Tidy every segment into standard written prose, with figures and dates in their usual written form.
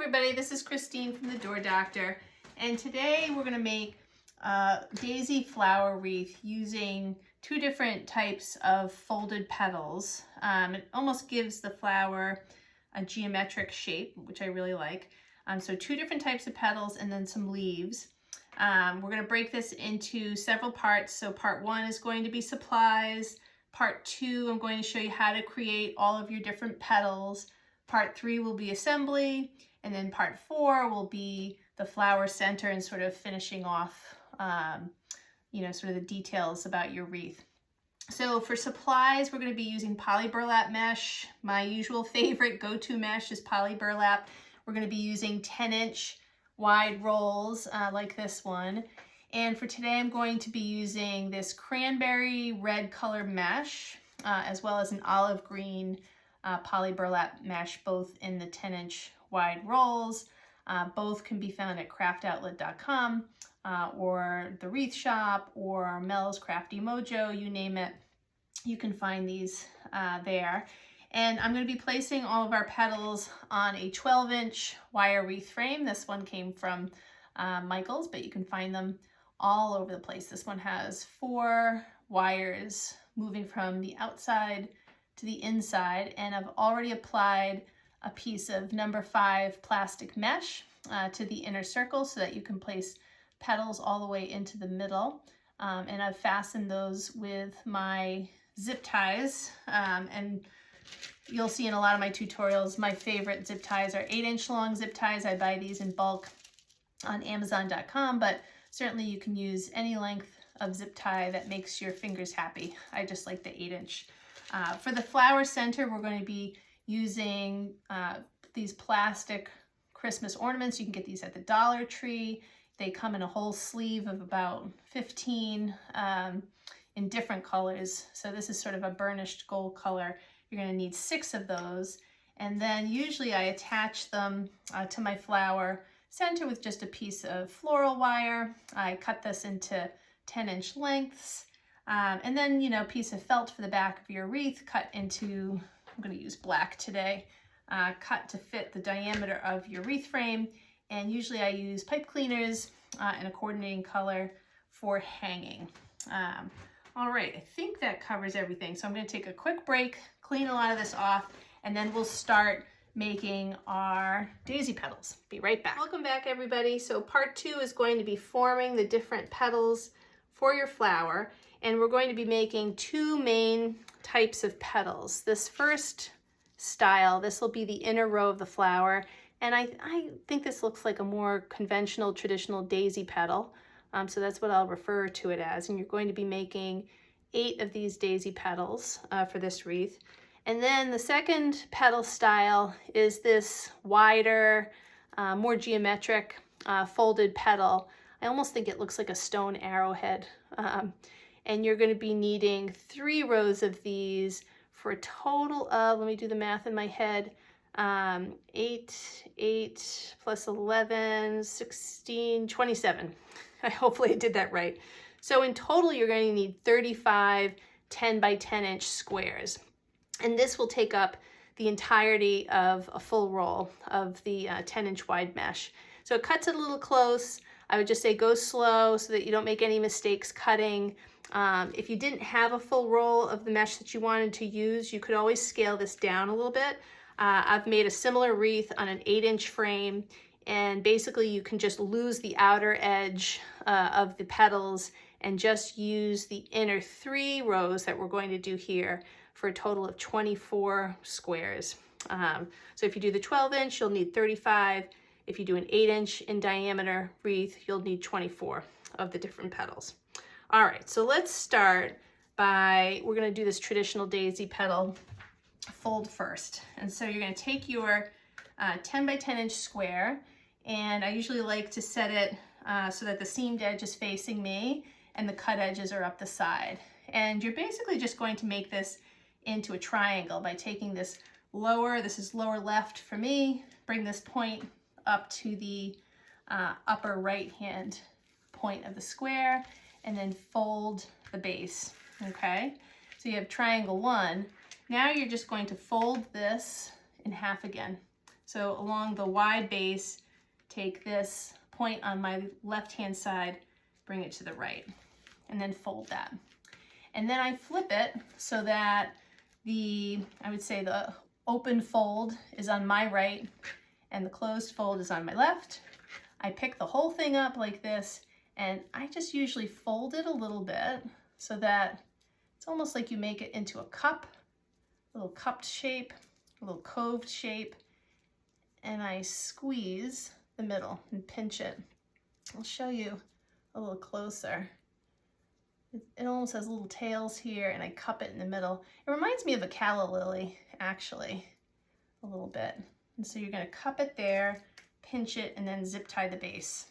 everybody, this is Christine from the Door Doctor, and today we're going to make a daisy flower wreath using two different types of folded petals. It almost gives the flower a geometric shape, which I really like. So two different types of petals and then some leaves. We're going to break this into several parts. So part one is going to be supplies. Part two, I'm going to show you how to create all of your different petals. Part three will be assembly, and then part four will be the flower center and sort of finishing off, sort of the details about your wreath. So for supplies, we're going to be using poly burlap mesh. My usual favorite go-to mesh is poly burlap. We're going to be using 10-inch wide rolls like this one. And for today, I'm going to be using this cranberry red color mesh, as well as an olive green poly burlap mesh, both in the 10-inch wide rolls. Both can be found at craftoutlet.com or the Wreath Shop or Mel's Crafty Mojo, you name it. You can find these there. And I'm going to be placing all of our petals on a 12-inch wire wreath frame. This one came from Michael's, but you can find them all over the place. This one has 4 wires moving from the outside to the inside, and I've already applied a piece of number 5 plastic mesh to the inner circle so that you can place petals all the way into the middle. And I've fastened those with my zip ties, and you'll see in a lot of my tutorials, my favorite zip ties are 8-inch long zip ties. I buy these in bulk on Amazon.com, but certainly you can use any length of zip tie that makes your fingers happy. I just like the 8-inch. For the flower center, we're going to be using these plastic Christmas ornaments. You can get these at the Dollar Tree. They come in a whole sleeve of about 15 in different colors. So this is sort of a burnished gold color. You're going to need 6 of those. And then usually I attach them to my flower center with just a piece of floral wire. I cut this into 10-inch lengths. And then, a piece of felt for the back of your wreath cut into, I'm going to use black today, cut to fit the diameter of your wreath frame. And usually I use pipe cleaners and a coordinating color for hanging. All right, I think that covers everything. So I'm going to take a quick break, clean a lot of this off, and then we'll start making our daisy petals. Be right back. Welcome back, everybody. So part 2 is going to be forming the different petals for your flower. And we're going to be making 2 main types of petals. This first style, this will be the inner row of the flower. And I think this looks like a more conventional, traditional daisy petal. So that's what I'll refer to it as. And you're going to be making 8 of these daisy petals for this wreath. And then the second petal style is this wider, more geometric folded petal. I almost think it looks like a stone arrowhead. And you're going to be needing 3 rows of these for a total of, let me do the math in my head, 8 plus 11, 16, 27. Hopefully I did that right. So in total, you're going to need 35 10 by 10-inch squares. And this will take up the entirety of a full roll of the 10-inch wide mesh. So it cuts it a little close. I would just say go slow so that you don't make any mistakes cutting. If you didn't have a full roll of the mesh that you wanted to use, you could always scale this down a little bit. I've made a similar wreath on an 8-inch frame, and basically you can just lose the outer edge of the petals and just use the inner 3 rows that we're going to do here for a total of 24 squares. So if you do the 12-inch, you'll need 35. If you do an 8-inch in diameter wreath, you'll need 24 of the different petals. All right, so let's start by, we're going to do this traditional daisy petal fold first. And so you're going to take your 10 by 10-inch square, and I usually like to set it so that the seamed edge is facing me and the cut edges are up the side. And you're basically just going to make this into a triangle by taking this lower, this is lower left for me, bring this point up to the upper right hand point of the square, and then fold the base, okay? So you have triangle 1. Now you're just going to fold this in half again. So along the wide base, take this point on my left-hand side, bring it to the right, and then fold that. And then I flip it so that I would say the open fold is on my right and the closed fold is on my left. I pick the whole thing up like this, and I just usually fold it a little bit so that it's almost like you make it into a cup, a little cupped shape, a little coved shape, and I squeeze the middle and pinch it. I'll show you a little closer. It almost has little tails here, and I cup it in the middle. It reminds me of a calla lily, actually, a little bit. And so you're gonna cup it there, pinch it, and then zip tie the base.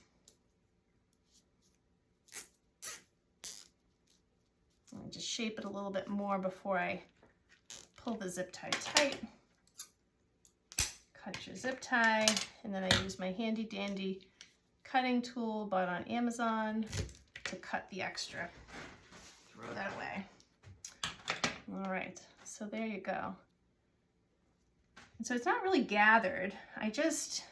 And just shape it a little bit more before I pull the zip tie tight. Cut your zip tie, and then I use my handy dandy cutting tool bought on Amazon to cut the extra. Throw that away. All right, so there you go. And so it's not really gathered. It's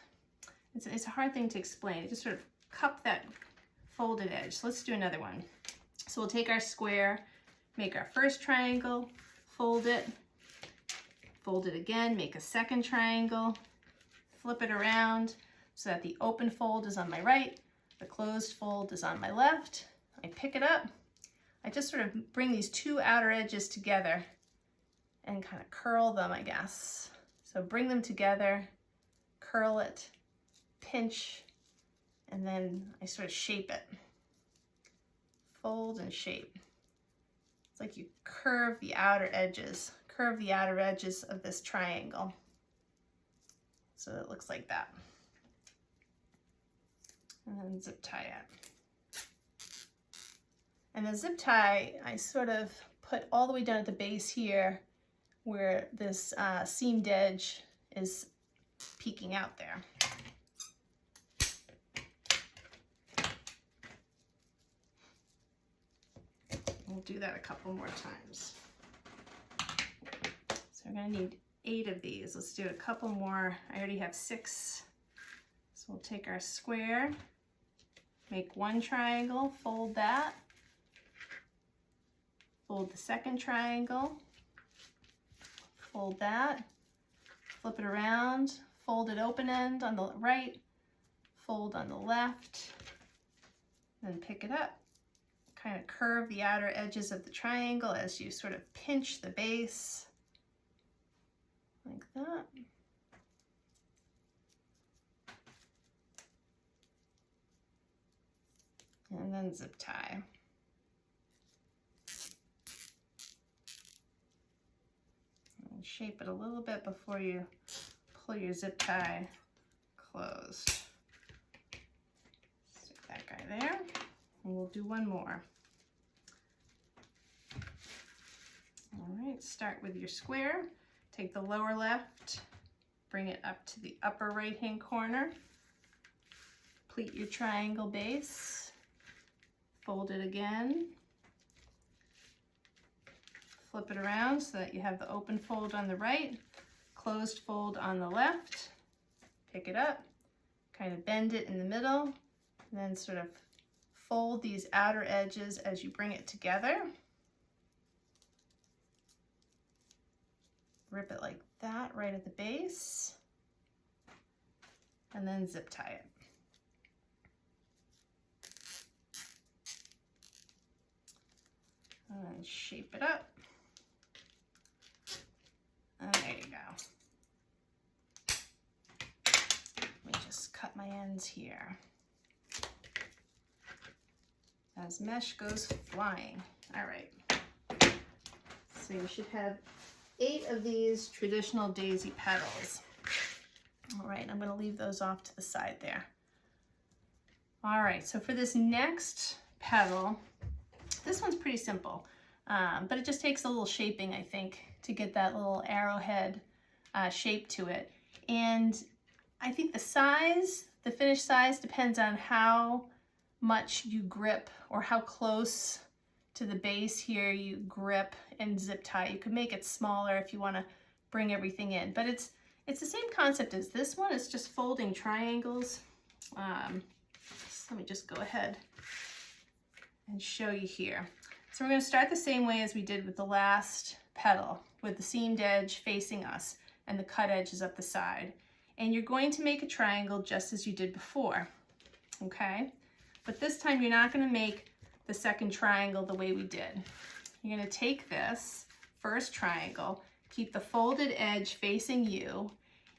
a hard thing to explain. I just sort of cup that folded edge. So let's do another one. So we'll take our square, make our first triangle, fold it again, make a second triangle, flip it around so that the open fold is on my right, the closed fold is on my left. I pick it up. I just sort of bring these two outer edges together and kind of curl them, I guess. So bring them together, curl it, pinch, and then I sort of shape it. Fold and shape. It's like you curve the outer edges of this triangle. So it looks like that. And then zip tie it. And the zip tie, I sort of put all the way down at the base here where this seamed edge is peeking out there. We'll do that a couple more times. So we're gonna need 8 of these. Let's do a couple more. I already have 6. So we'll take our square, make one triangle, fold that, fold the second triangle, fold that, flip it around, fold it open end on the right, fold on the left, then pick it up. Kind of curve the outer edges of the triangle as you sort of pinch the base, like that. And then zip tie. And shape it a little bit before you pull your zip tie closed. Stick that guy there, and we'll do one more. All right, start with your square. Take the lower left, bring it up to the upper right-hand corner. Pleat your triangle base. Fold it again. Flip it around so that you have the open fold on the right, closed fold on the left. Pick it up, kind of bend it in the middle, and then sort of fold these outer edges as you bring it together. Rip it like that right at the base, and then zip tie it. And shape it up. And there you go. Let me just cut my ends here. As mesh goes flying. All right. So you should have 8 of these traditional daisy petals. All right, I'm going to leave those off to the side there. All right, so for this next petal, this one's pretty simple, but it just takes a little shaping, I think, to get that little arrowhead shape to it. And I think the size, the finished size, depends on how much you grip or how close to the base here you grip and zip tie. You could make it smaller if you want to bring everything in, but it's It's the same concept as this one. It's just folding triangles. So let me just go ahead and show you here. So we're going to start the same way as we did with the last petal, with the seamed edge facing us and the cut edge is up the side. And you're going to make a triangle just as you did before, okay? But this time you're not going to make the second triangle the way we did. You're going to take this first triangle, keep the folded edge facing you,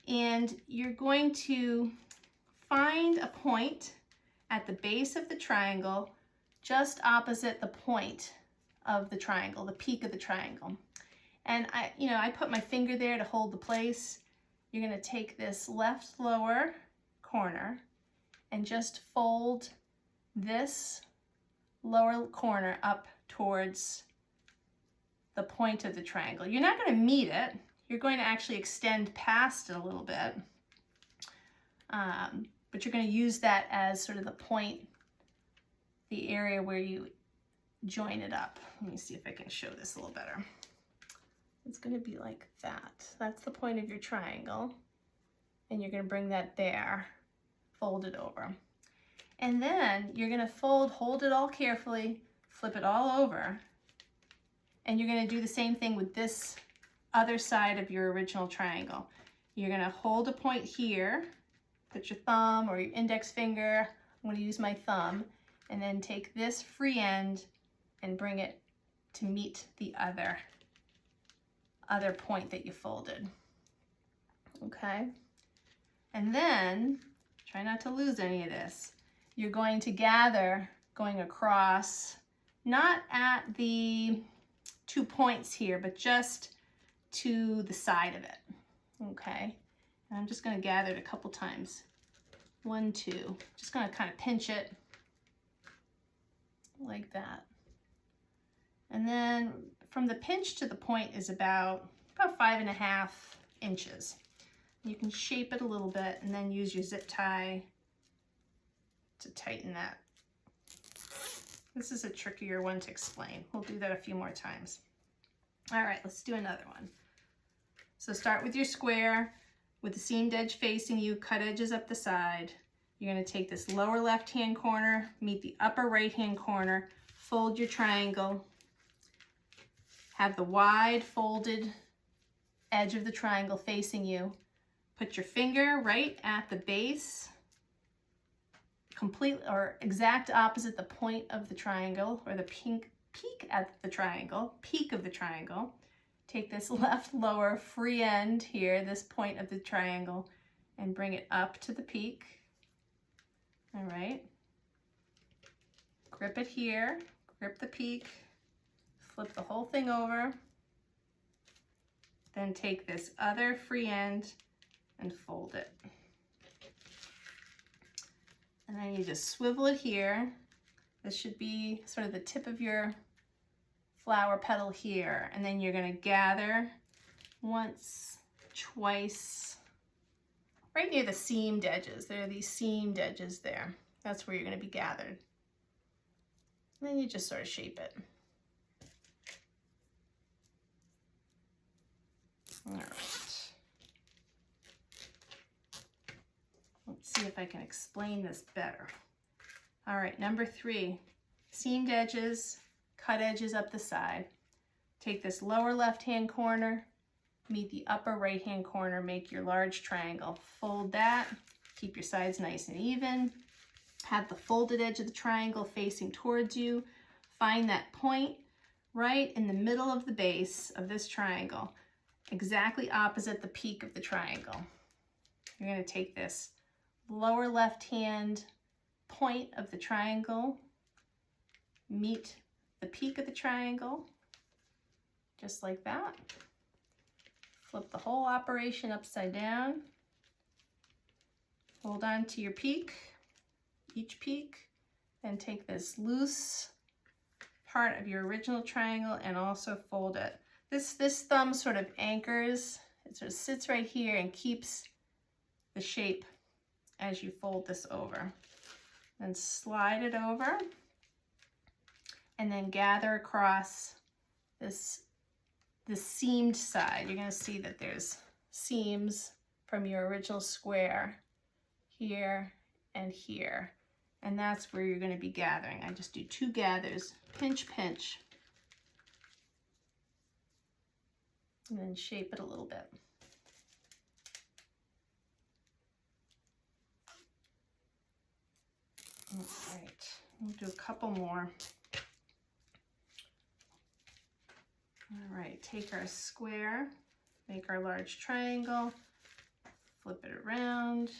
and you're going to find a point at the base of the triangle just opposite the point of the triangle, the peak of the triangle. And I put my finger there to hold the place. You're going to take this left lower corner and just fold this lower corner up towards the point of the triangle. You're not going to meet it. You're going to actually extend past it a little bit. But you're going to use that as sort of the point, the area where you join it up. Let me see if I can show this a little better. It's going to be like that. That's the point of your triangle. And you're going to bring that there, fold it over. And then you're going to hold it all carefully, flip it all over. And you're going to do the same thing with this other side of your original triangle. You're going to hold a point here, put your thumb or your index finger, I'm going to use my thumb, and then take this free end and bring it to meet the other point that you folded. Okay? And then, try not to lose any of this. You're going to gather going across, not at the 2 points here, but just to the side of it. Okay? And I'm just going to gather it a couple times. 1, 2. Just going to kind of pinch it like that. And then from the pinch to the point is about 5.5 inches. You can shape it a little bit and then use your zip tie to tighten that. This is a trickier one to explain. We'll do that a few more times. All right, let's do another one. So start with your square with the seamed edge facing you, cut edges up the side. You're going to take this lower left-hand corner, meet the upper right-hand corner, fold your triangle, have the wide folded edge of the triangle facing you. Put your finger right at the base, complete or exact opposite the point of the triangle, or the peak at the triangle, peak of the triangle. Take this left lower free end here, this point of the triangle, and bring it up to the peak. All right. Grip it here, grip the peak, flip the whole thing over. Then take this other free end and fold it. And then you just swivel it here. This should be sort of the tip of your flower petal here. And then you're going to gather once, twice, right near the seamed edges. There are these seamed edges there. That's where you're going to be gathered. And then you just sort of shape it. All right. Let's see if I can explain this better. All right, number 3, seamed edges, cut edges up the side. Take this lower left-hand corner, meet the upper right-hand corner, make your large triangle. Fold that, keep your sides nice and even. Have the folded edge of the triangle facing towards you. Find that point right in the middle of the base of this triangle, exactly opposite the peak of the triangle. You're going to take this lower left hand point of the triangle, meet the peak of the triangle, just like that. Flip the whole operation upside down. Hold on to your peak, each peak, then take this loose part of your original triangle and also fold it. This thumb sort of anchors, it sort of sits right here and keeps the shape as you fold this over. Then slide it over and then gather across this seamed side. You're going to see that there's seams from your original square here and here. And that's where you're going to be gathering. I just do 2 gathers, pinch, pinch, and then shape it a little bit. All right, we'll do a couple more. All right, take our square, make our large triangle, flip it around,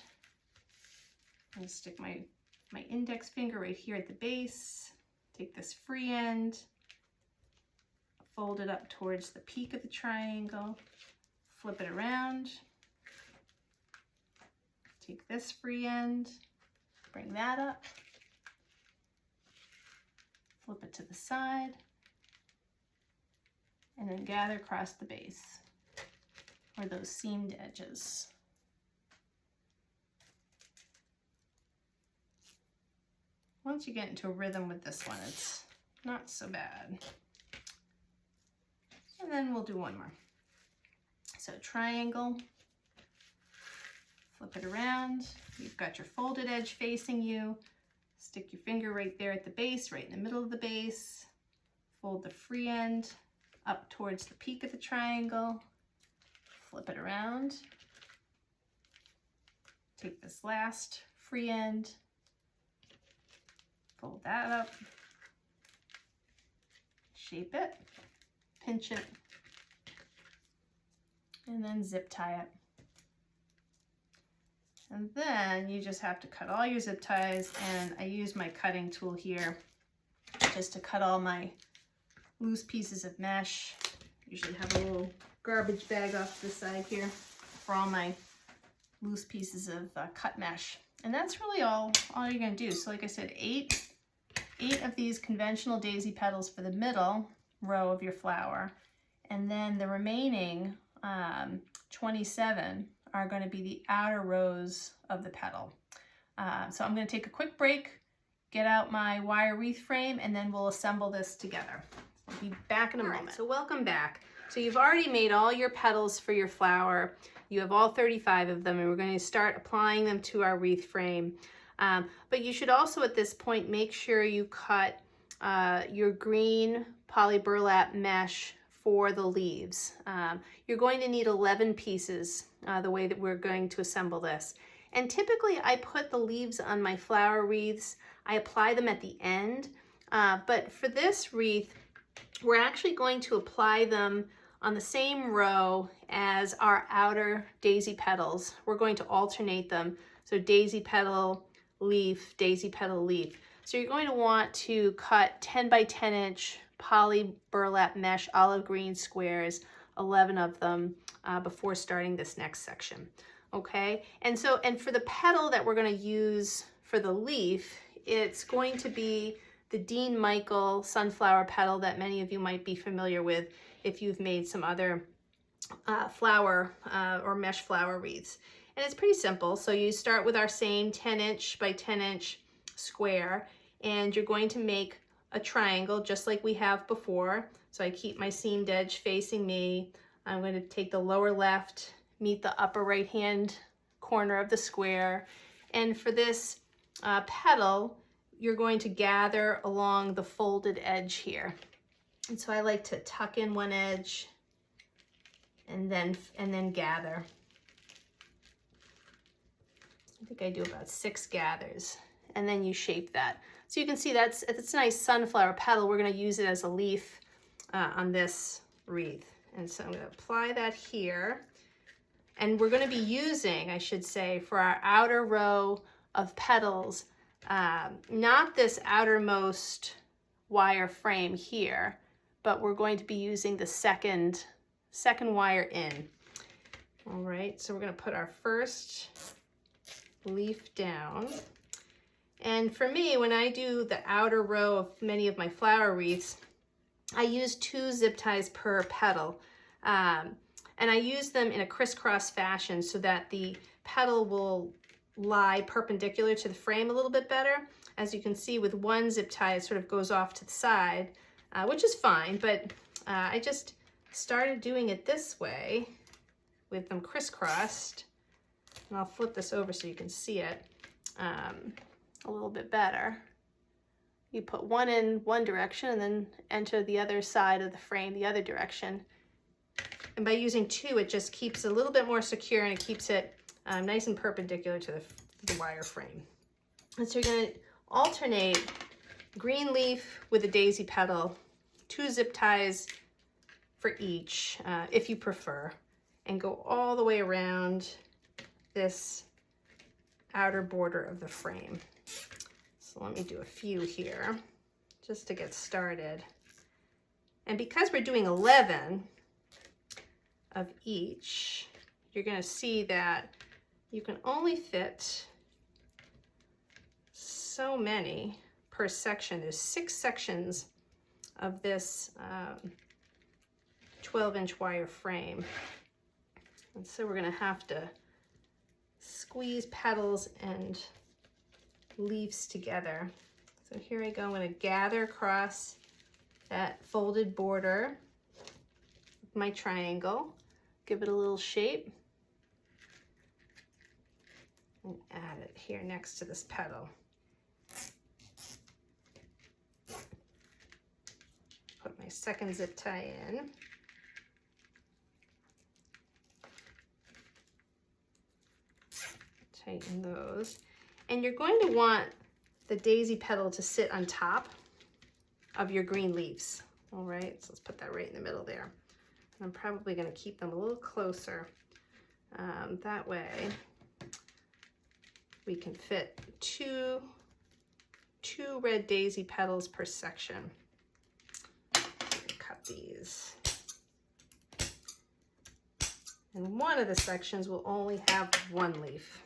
and stick my index finger right here at the base. Take this free end, fold it up towards the peak of the triangle, flip it around, take this free end, bring that up, flip it to the side, and then gather across the base or those seamed edges. Once you get into a rhythm with this one, it's not so bad. And then we'll do one more. So triangle, flip it around. You've got your folded edge facing you. Stick your finger right there at the base, right in the middle of the base. Fold the free end up towards the peak of the triangle. Flip it around. Take this last free end, fold that up, shape it, pinch it, and then zip tie it. And then you just have to cut all your zip ties, and I use my cutting tool here just to cut all my loose pieces of mesh. Usually have a little garbage bag off to the side here for all my loose pieces of cut mesh. And that's really all you're gonna do. So like I said, eight of these conventional daisy petals for the middle row of your flower. And then the remaining 27 are gonna be the outer rows of the petal. So I'm gonna take a quick break, get out my wire wreath frame, and then we'll assemble this together. I'll be back in a moment. So welcome back. So you've already made all your petals for your flower. You have all 35 of them, and we're going to start applying them to our wreath frame. But you should also at this point make sure you cut your green poly burlap mesh for the leaves. You're going to need 11 pieces the way that we're going to assemble this. And typically I put the leaves on my flower wreaths. I apply them at the end, but for this wreath, we're actually going to apply them on the same row as our outer daisy petals. We're going to alternate them. So daisy petal, leaf, daisy petal, leaf. So you're going to want to cut 10 by 10 inch poly burlap mesh olive green squares, 11 of them, before starting this next section. Okay, and for the petal that we're going to use for the leaf, it's going to be the Dean Michael sunflower petal that many of you might be familiar with if you've made some other flower or mesh flower wreaths. And it's pretty simple. So you start with our same 10 inch by 10 inch square, and you're going to make a triangle just like we have before. So I keep my seamed edge facing me. I'm going to take the lower left, meet the upper right hand corner of the square. And for this petal, you're going to gather along the folded edge here. And so I like to tuck in one edge and then gather. I think I do about 6 gathers, and then you shape that. So you can see it's a nice sunflower petal. We're going to use it as a leaf on this wreath. And so I'm going to apply that here. And we're going to be using, I should say, for our outer row of petals, not this outermost wire frame here, but we're going to be using the second wire in. All right, so we're going to put our first leaf down. And for me, when I do the outer row of many of my flower wreaths, I use 2 zip ties per petal. And I use them in a crisscross fashion so that the petal will lie perpendicular to the frame a little bit better. As you can see, with one zip tie, it sort of goes off to the side, which is fine, but I just started doing it this way with them crisscrossed and I'll flip this over so you can see it a little bit better. You put one in one direction and then enter the other side of the frame, the other direction. And by using two, it just keeps it a little bit more secure, and it keeps it nice and perpendicular to the wire frame. And so you're going to alternate green leaf with a daisy petal, 2 zip ties for each, if you prefer, and go all the way around this outer border of the frame. So let me do a few here just to get started. And because we're doing 11 of each, you're going to see that you can only fit so many per section. There's 6 sections of this 12-inch wire frame. And so we're going to have to squeeze petals and leaves together. So here I go. I'm going to gather across that folded border with my triangle, give it a little shape, and add it here next to this petal. Put my second zip tie in. Tighten those. And you're going to want the daisy petal to sit on top of your green leaves. All right, so let's put that right in the middle there. And I'm probably going to keep them a little closer. That way we can fit two red daisy petals per section. Cut these. And one of the sections will only have 1 leaf.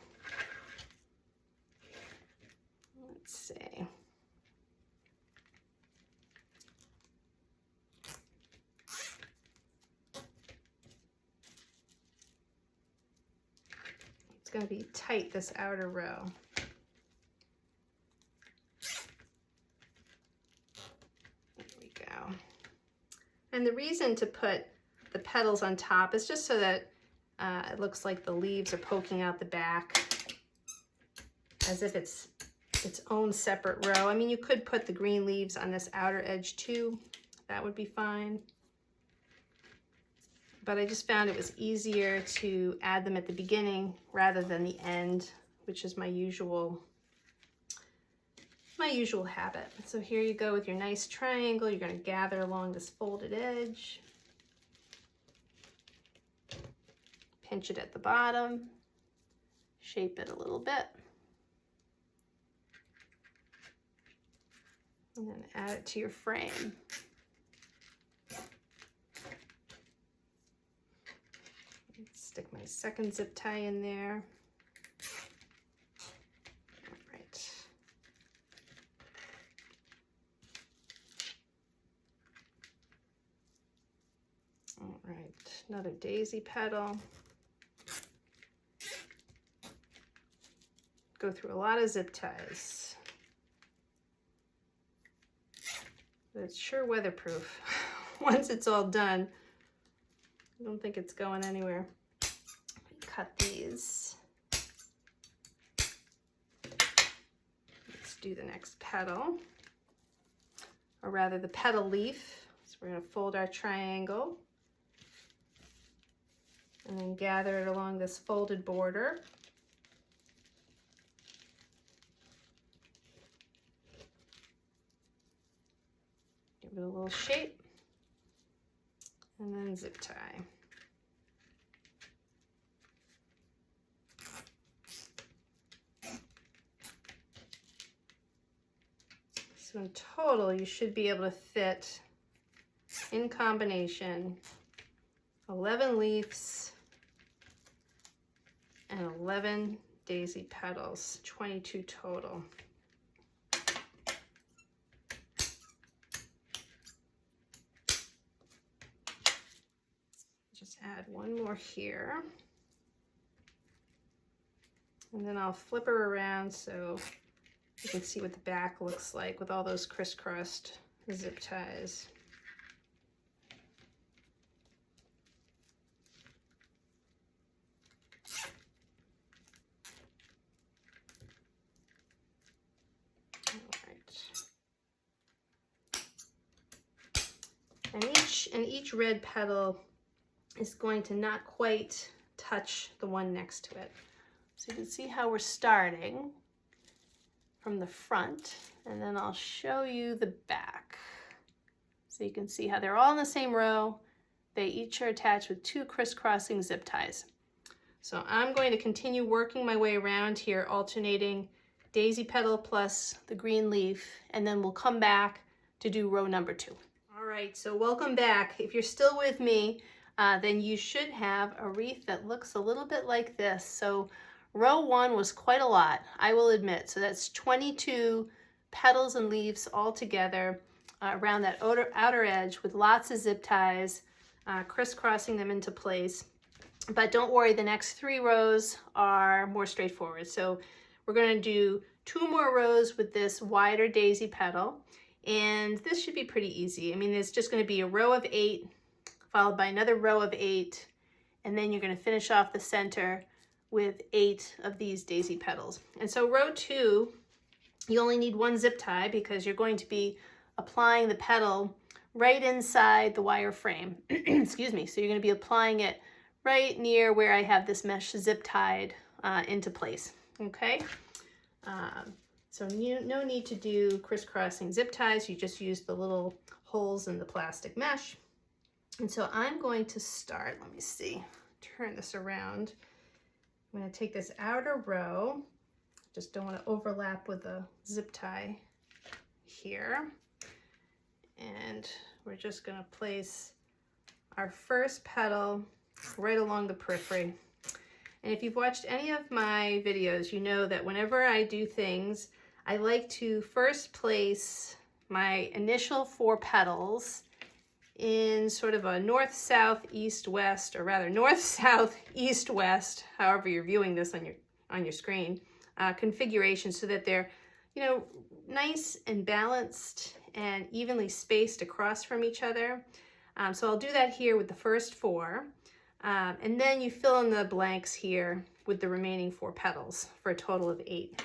Let's see. It's going to be tight, this outer row. There we go. And the reason to put the petals on top is just so that it looks like the leaves are poking out the back, as if it's its own separate row. I mean, you could put the green leaves on this outer edge too. That would be fine. But I just found it was easier to add them at the beginning rather than the end, which is my usual habit. So here you go with your nice triangle. You're going to gather along this folded edge. Pinch it at the bottom. Shape it a little bit. And then add it to your frame. Stick my second zip tie in there. All right. All right, another daisy petal. Go through a lot of zip ties. But it's sure weatherproof. Once it's all done, I don't think it's going anywhere. Cut these. Let's do the next petal, or rather the petal leaf. So we're going to fold our triangle and then gather it along this folded border. Give it a little shape and then zip tie. So in total, you should be able to fit, in combination, 11 leaves and 11 daisy petals, 22 total. Just add one more here. And then I'll flip her around so you can see what the back looks like with all those crisscrossed zip ties. And each red petal is going to not quite touch the one next to it. So you can see how we're starting from the front, and then I'll show you the back. So you can see how they're all in the same row. They each are attached with 2 crisscrossing zip ties. So I'm going to continue working my way around here, alternating daisy petal plus the green leaf, and then we'll come back to do row number 2. All right, so welcome back. If you're still with me, then you should have a wreath that looks a little bit like this. So row 1 was quite a lot, I will admit. So that's 22 petals and leaves all together around that outer edge with lots of zip ties, crisscrossing them into place. But don't worry, the next 3 rows are more straightforward. So we're going to do 2 more rows with this wider daisy petal, and this should be pretty easy. I mean, it's just going to be a row of 8 followed by another row of 8, and then you're going to finish off the center with 8 of these daisy petals. And so row 2, you only need 1 zip tie because you're going to be applying the petal right inside the wire frame. Excuse me. So you're going to be applying it right near where I have this mesh zip tied into place. Okay. So no need to do crisscrossing zip ties. You just use the little holes in the plastic mesh. And so I'm going to start, let me see, turn this around. I'm going to take this outer row, just don't want to overlap with a zip tie here. And we're just going to place our first petal right along the periphery. And if you've watched any of my videos, you know that whenever I do things, I like to first place my initial 4 petals in sort of a north, south, east, west, or rather north, south, east, west, however you're viewing this on your screen, configuration, so that they're, you know, nice and balanced and evenly spaced across from each other. So I'll do that here with the first 4. And then you fill in the blanks here with the remaining 4 petals for a total of 8.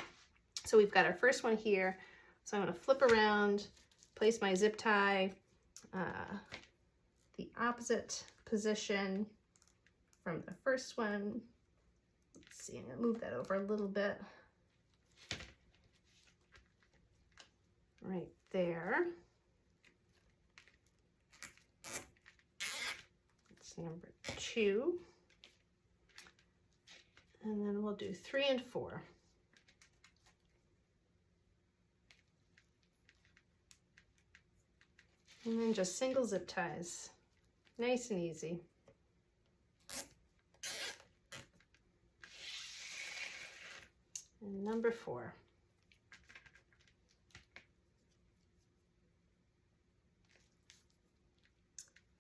So we've got our first one here. So I'm going to flip around, place my zip tie the opposite position from the first one. Let's see, I'm going to move that over a little bit. Right there. That's number 2. And then we'll do 3 and 4. And then just single zip ties. Nice and easy. And number 4.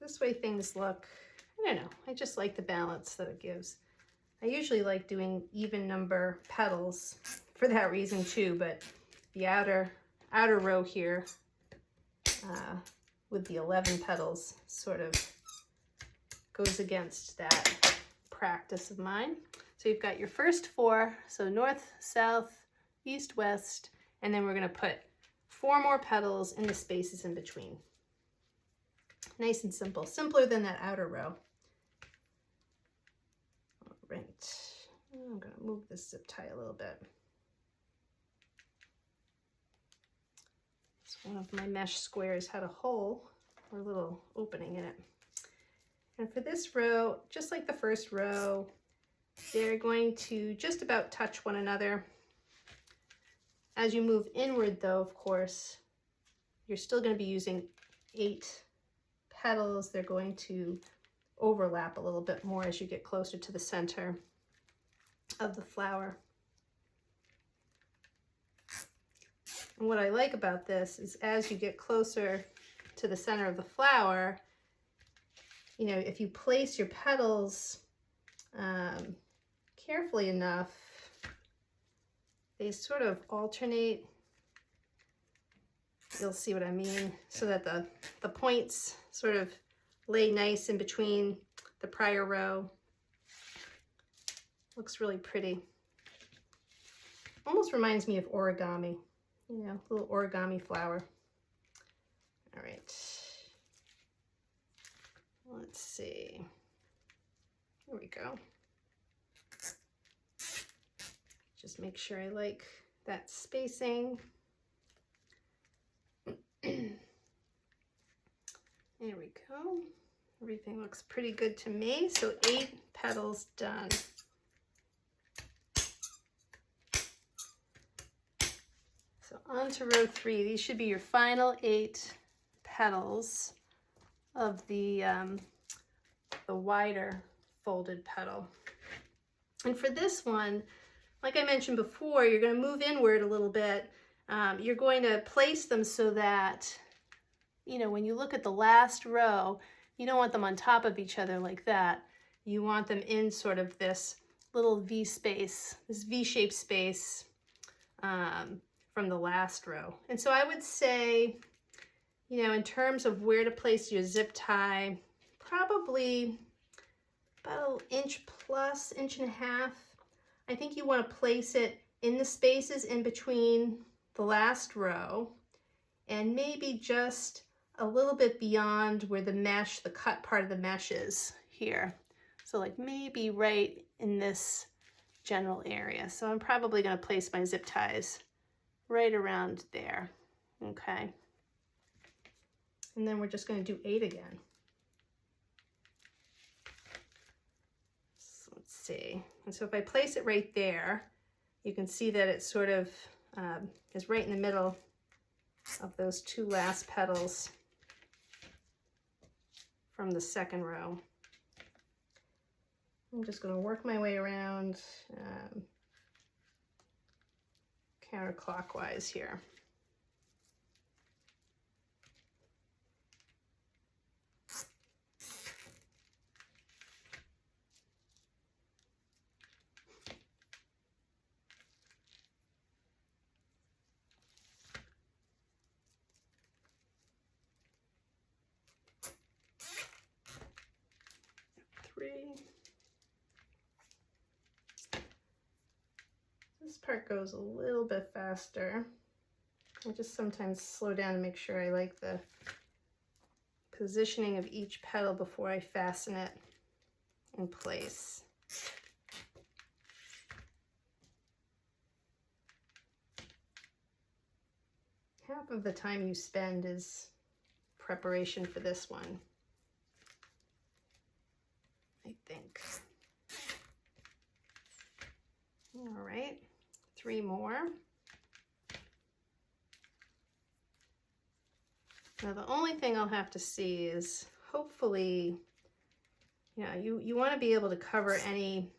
This way things look, I don't know, I just like the balance that it gives. I usually like doing even number petals for that reason too, but the outer row here with the 11 petals sort of goes against that practice of mine. So you've got your first 4, so north, south, east, west, and then we're going to put 4 more petals in the spaces in between. Nice and simple, simpler than that outer row. All right, I'm going to move this zip tie a little bit. So one of my mesh squares had a hole or a little opening in it. And for this row, just like the first row, they're going to just about touch one another. As you move inward though, of course, you're still going to be using 8 petals. They're going to overlap a little bit more as you get closer to the center of the flower. And what I like about this is as you get closer to the center of the flower, you know, if you place your petals carefully enough, they sort of alternate. You'll see what I mean, so that the points sort of lay nice in between the prior row. Looks really pretty. Almost reminds me of origami, you know, little origami flower. All right. Let's see. There we go. Just make sure I like that spacing. There we go. Everything looks pretty good to me. So 8 petals done. So on to row 3. These should be your final 8 petals of the wider folded petal. And for this one, like I mentioned before, you're going to move inward a little bit. You're going to place them so that, you know, when you look at the last row, you don't want them on top of each other like that. You want them in sort of this little V space, this V-shaped space from the last row. And so I would say, you know, in terms of where to place your zip tie, probably about an inch plus, inch and a half. I think you want to place it in the spaces in between the last row and maybe just a little bit beyond where the mesh, the cut part of the mesh is here. So like maybe right in this general area. So I'm probably going to place my zip ties right around there. Okay. And then we're just going to do 8 again. So let's see. And so if I place it right there, you can see that it sort of is right in the middle of those 2 last petals from the second row. I'm just going to work my way around counterclockwise here. This part goes a little bit faster. I just sometimes slow down to make sure I like the positioning of each petal before I fasten it in place. Half of the time you spend is preparation for this one, I think. All right, 3 more. Now the only thing I'll have to see is hopefully, you want to be able to cover any,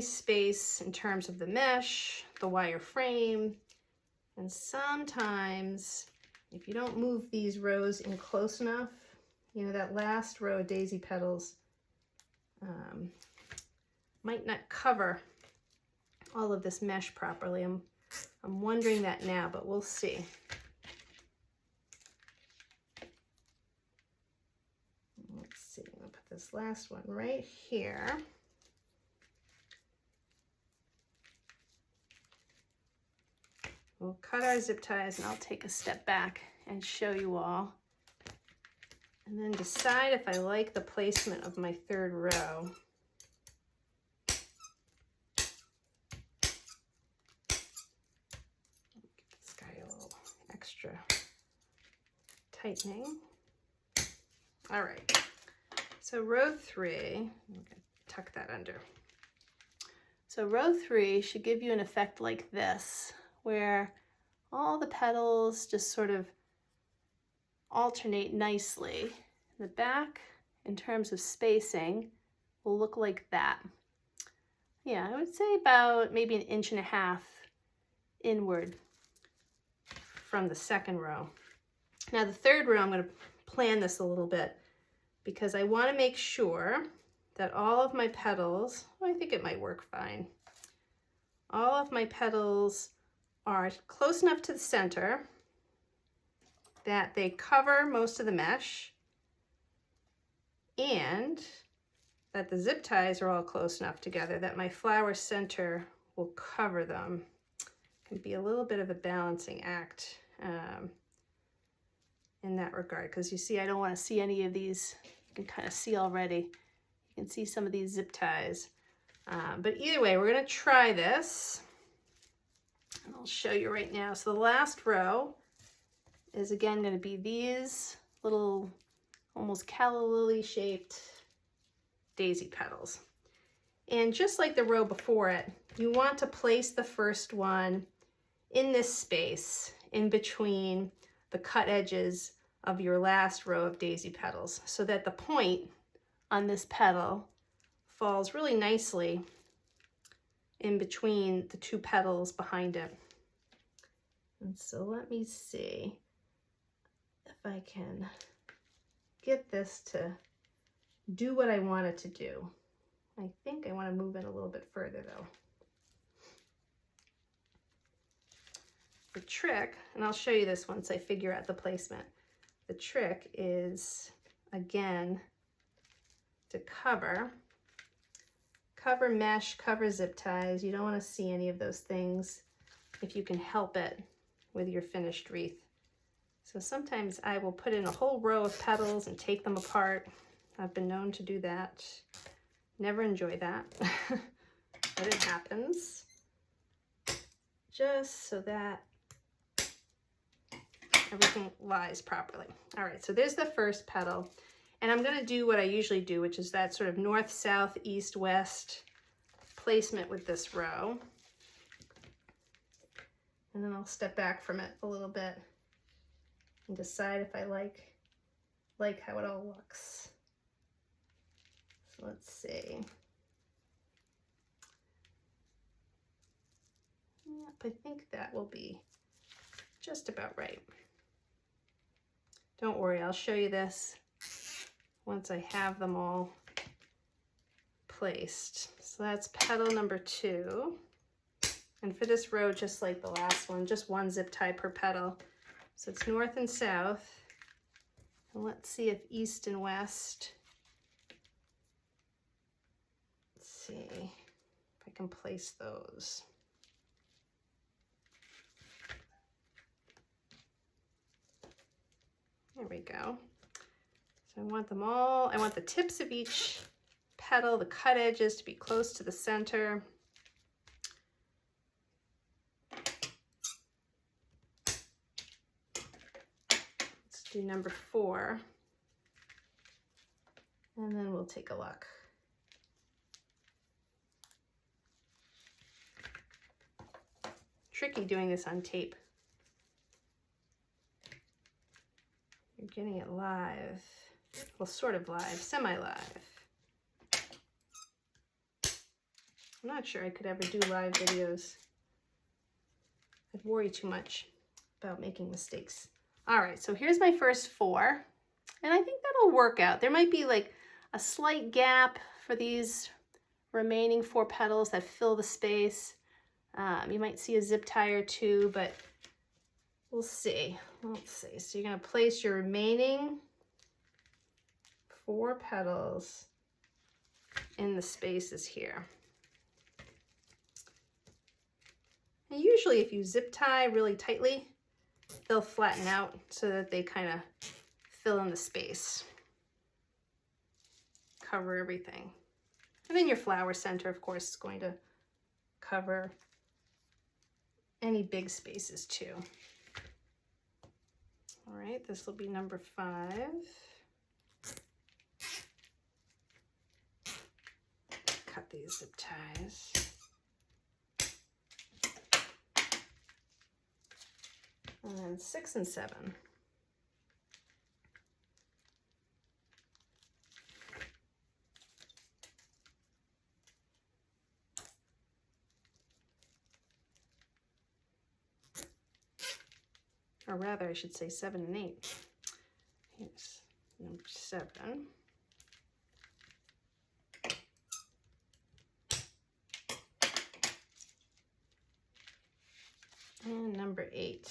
space in terms of the mesh, the wire frame, and sometimes if you don't move these rows in close enough, that last row of daisy petals might not cover all of this mesh properly. I'm wondering that now, but we'll see. Let's see, I'm gonna put this last one right here. We'll cut our zip ties and I'll take a step back and show you all. And then decide if I like the placement of my 3rd row. Give this guy a little extra tightening. All right, so row 3, I'm gonna tuck that under. So row 3 should give you an effect like this, where all the petals just sort of alternate nicely. The back, in terms of spacing, will look like that. Yeah, I would say about maybe an inch and a half inward from the 2nd row. Now the 3rd row, I'm going to plan this a little bit because I want to make sure that all of my petals, I think it might work fine. All of my petals are close enough to the center that they cover most of the mesh and that the zip ties are all close enough together that my flower center will cover them. It can be a little bit of a balancing act. in that regard, because you see I don't want to see any of these. You can kind of see already. You can see some of these zip ties. But either way, we're going to try this. And I'll show you right now. So the last row is again going to be these little almost calla lily shaped daisy petals. And just like the row before it, you want to place the first one in this space in between the cut edges of your last row of daisy petals, so that the point on this petal falls really nicely in between the two petals behind it. And so let me see if I can get this to do what I want it to do. I think I want to move it a little bit further though. The trick, and I'll show you this once I figure out the placement. The trick is, again, to cover mesh, cover zip ties. You don't want to see any of those things if you can help it with your finished wreath. So sometimes I will put in a whole row of petals and take them apart. I've been known to do that. Never enjoy that, but it happens. Just so that everything lies properly. All right, so there's the first petal. And I'm gonna do what I usually do, which is that sort of north, south, east, west placement with this row. And then I'll step back from it a little bit and decide if I like how it all looks. So let's see. Yep, I think that will be just about right. Don't worry, I'll show you this once I have them all placed. So that's petal number 2. And for this row, just like the last one, just one zip tie per petal. So it's north and south. And let's see if east and west. Let's see if I can place those. There we go. So I want them all, I want the tips of each petal, the cut edges to be close to the center. Let's do number 4. And then we'll take a look. Tricky doing this on tape. You're getting it live. Well, sort of live, semi-live. I'm not sure I could ever do live videos. I'd worry too much about making mistakes. All right, so here's my first 4, and I think that'll work out. There might be like a slight gap for these remaining 4 petals that fill the space. You might see a zip tie or 2, but we'll see. Let's see. So you're going to place your remaining 4 petals in the spaces here. And usually if you zip tie really tightly, they'll flatten out so that they kind of fill in the space. Cover everything. And then your flower center, of course, is going to cover any big spaces too. All right, this will be number 5. Cut these zip ties. And then 6 and 7. Or rather, I should say 7 and 8. Here's number 7. And number 8.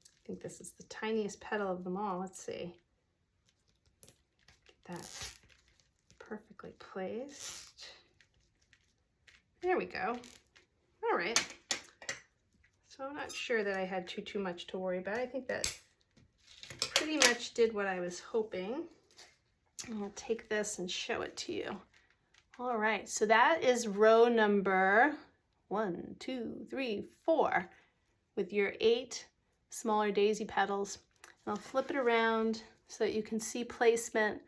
I think this is the tiniest petal of them all. Let's see. Get that perfectly placed. There we go. All right. So I'm not sure that I had too much to worry about. I think that pretty much did what I was hoping. I'll take this and show it to you. All right, so that is row number 1, 2, 3, 4 with your 8 smaller daisy petals. And I'll flip it around so that you can see placement.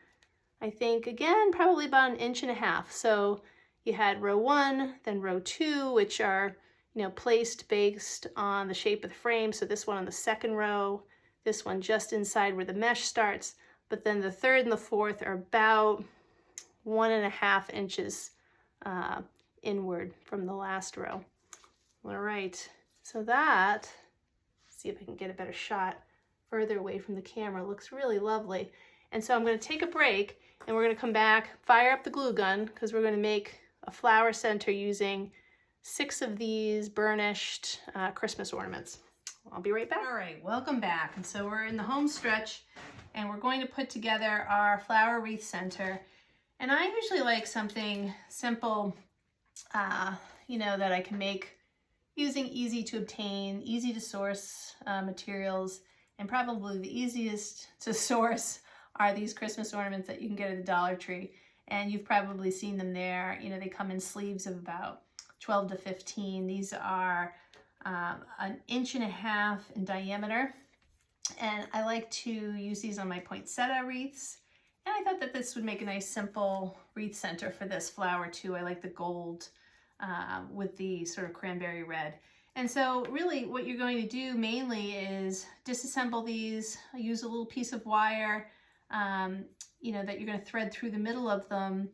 I think, again, probably about 1.5 inches. So you had row 1, then row 2, which are, you know, placed based on the shape of the frame. So this one on the second row, this one just inside where the mesh starts, but then the third and the fourth are about 1.5 inches inward from the last row. All right, so that, let's see if I can get a better shot further away from the camera. It looks really lovely. And so I'm going to take a break and we're going to come back, fire up the glue gun, because we're going to make a flower center using 6 of these burnished Christmas ornaments. I'll be right back. All right, welcome back. And so we're in the home stretch and we're going to put together our flower wreath center. And I usually like something simple, you know, that I can make using easy to obtain, easy to source materials, and probably the easiest to source are these Christmas ornaments that you can get at the Dollar Tree. And you've probably seen them there. You know, they come in sleeves of about 12 to 15. These are 1.5 inches in diameter. And I like to use these on my poinsettia wreaths. And I thought that this would make a nice simple wreath center for this flower too. I like the gold with the sort of cranberry red. And so really what you're going to do mainly is disassemble these, use a little piece of wire, you know, that you're going to thread through the middle of them,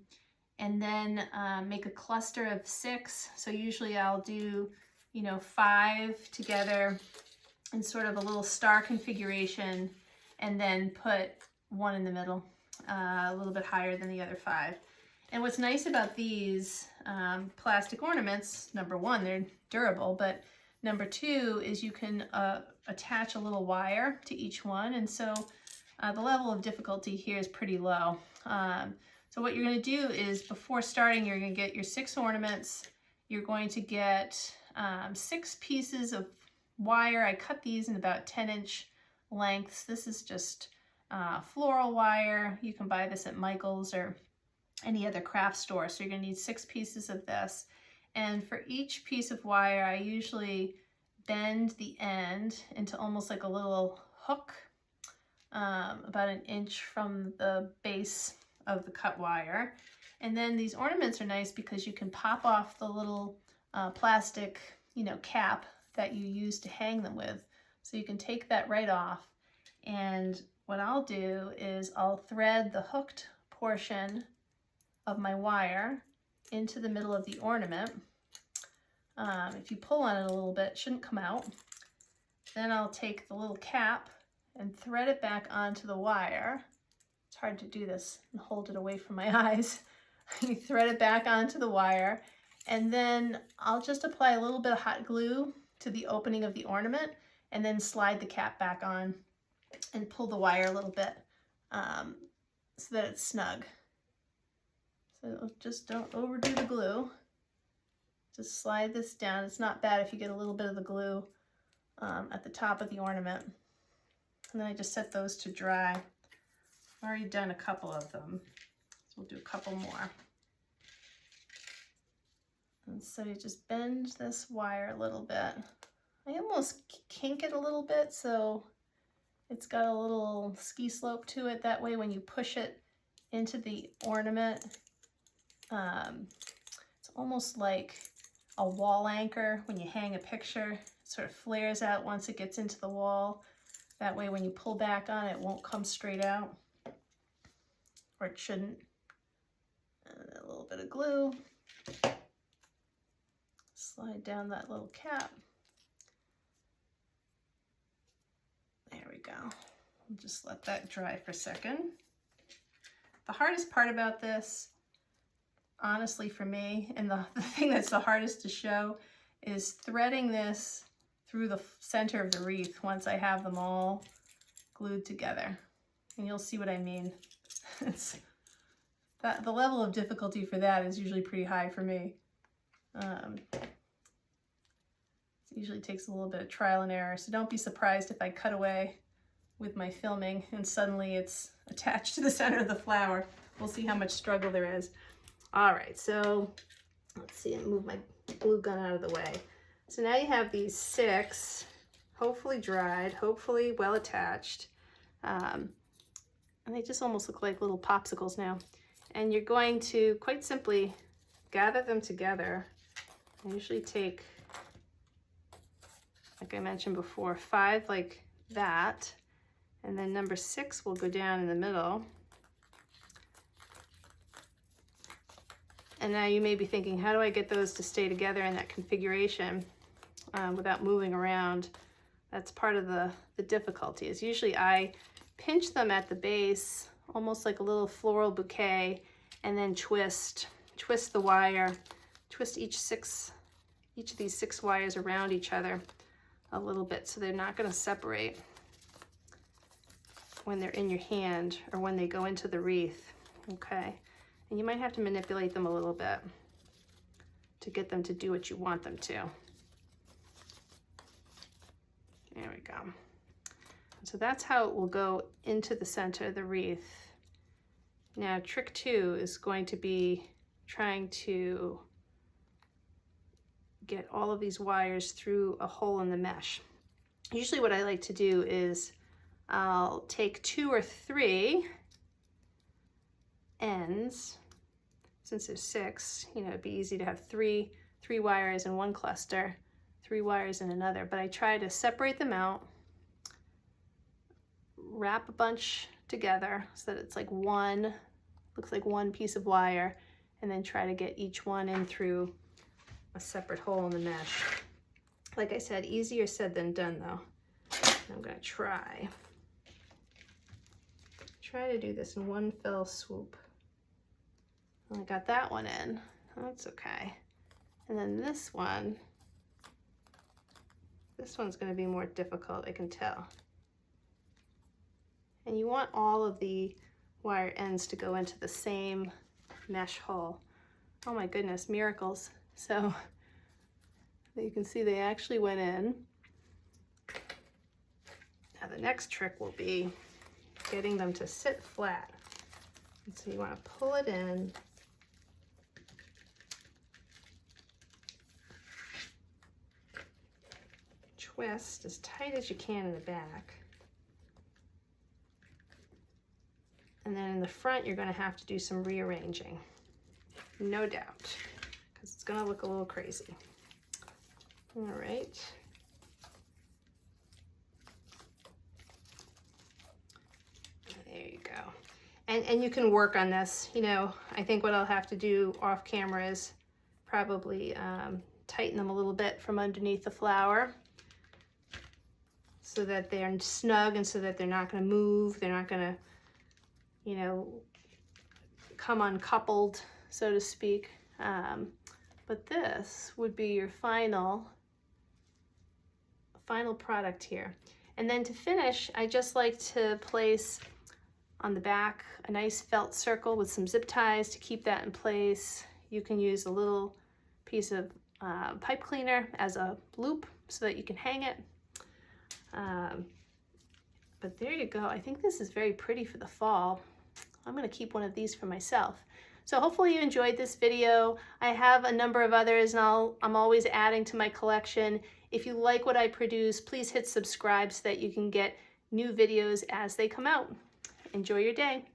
and then make a cluster of 6. So usually I'll do, you know, 5 together in sort of a little star configuration, and then put 1 in the middle, a little bit higher than the other 5. And what's nice about these plastic ornaments, number 1, they're durable, but number 2 is you can attach a little wire to each one. And so the level of difficulty here is pretty low. So what you're going to do is, before starting, you're going to get your 6 ornaments. You're going to get 6 pieces of wire. I cut these in about 10-inch lengths. This is just floral wire. You can buy this at Michael's or any other craft store. So you're going to need 6 pieces of this. And for each piece of wire, I usually bend the end into almost like a little hook, about 1 inch from the base of the cut wire. And then these ornaments are nice because you can pop off the little plastic, you know, cap that you use to hang them with. So you can take that right off. And what I'll do is I'll thread the hooked portion of my wire into the middle of the ornament. If you pull on it a little bit, it shouldn't come out. Then I'll take the little cap and thread it back onto the wire. It's hard to do this and hold it away from my eyes. You thread it back onto the wire, and then I'll just apply a little bit of hot glue to the opening of the ornament, and then slide the cap back on and pull the wire a little bit so that it's snug. So just don't overdo the glue. Just slide this down. It's not bad if you get a little bit of the glue at the top of the ornament. And then I just set those to dry. I've already done a couple of them, so we'll do a couple more. And so you just bend this wire a little bit. I almost kink it a little bit so it's got a little ski slope to it. That way when you push it into the ornament, it's almost like a wall anchor. When you hang a picture, it sort of flares out once it gets into the wall. That way when you pull back on it, it won't come straight out, or it shouldn't. And a little bit of glue. Slide down that little cap. There we go. We'll just let that dry for a second. The hardest part about this, honestly for me, and the thing that's the hardest to show, is threading this through the center of the wreath once I have them all glued together. And you'll see what I mean. The level of difficulty for that is usually pretty high for me. Usually takes a little bit of trial and error, so don't be surprised if I cut away with my filming and suddenly it's attached to the center of the flower. We'll see how much struggle there is. All right, so let's see, and move my glue gun out of the way. So now you have these 6, hopefully dried, hopefully well attached. And they just almost look like little popsicles now. And you're going to quite simply gather them together. I usually take, like I mentioned before, 5 like that. And then number 6 will go down in the middle. And now you may be thinking, how do I get those to stay together in that configuration without moving around? That's part of the difficulty. Is usually I pinch them at the base, almost like a little floral bouquet, and then twist the wire, twist each of these 6 wires around each other a little bit so they're not going to separate when they're in your hand or when they go into the wreath. Okay, and you might have to manipulate them a little bit to get them to do what you want them to. There we go. So that's how it will go into the center of the wreath. Now trick 2 is going to be trying to get all of these wires through a hole in the mesh. Usually what I like to do is I'll take 2 or 3 ends. Since there's 6, you know, it'd be easy to have 3 wires in one cluster, 3 wires in another, but I try to separate them out, wrap a bunch together so that it's like one, looks like one piece of wire, and then try to get each one in through a separate hole in the mesh. Like I said, easier said than done though. I'm gonna try to do this in one fell swoop. I got that one in, that's okay. And then this one's gonna be more difficult, I can tell. And you want all of the wire ends to go into the same mesh hole. Oh my goodness, miracles. So you can see they actually went in. Now the next trick will be getting them to sit flat. And so you want to pull it in. Twist as tight as you can in the back. And then in the front, you're going to have to do some rearranging, no doubt, because it's going to look a little crazy. All right. There you go. And you can work on this. You know, I think what I'll have to do off camera is probably tighten them a little bit from underneath the flower so that they're snug and so that they're not going to move. They're not going to, you know, come uncoupled, so to speak. But this would be your final product here. And then to finish, I just like to place on the back a nice felt circle with some zip ties to keep that in place. You can use a little piece of pipe cleaner as a loop so that you can hang it. But there you go. I think this is very pretty for the fall. I'm going to keep one of these for myself. So hopefully you enjoyed this video. I have a number of others and I'm always adding to my collection. If you like what I produce, please hit subscribe so that you can get new videos as they come out. Enjoy your day.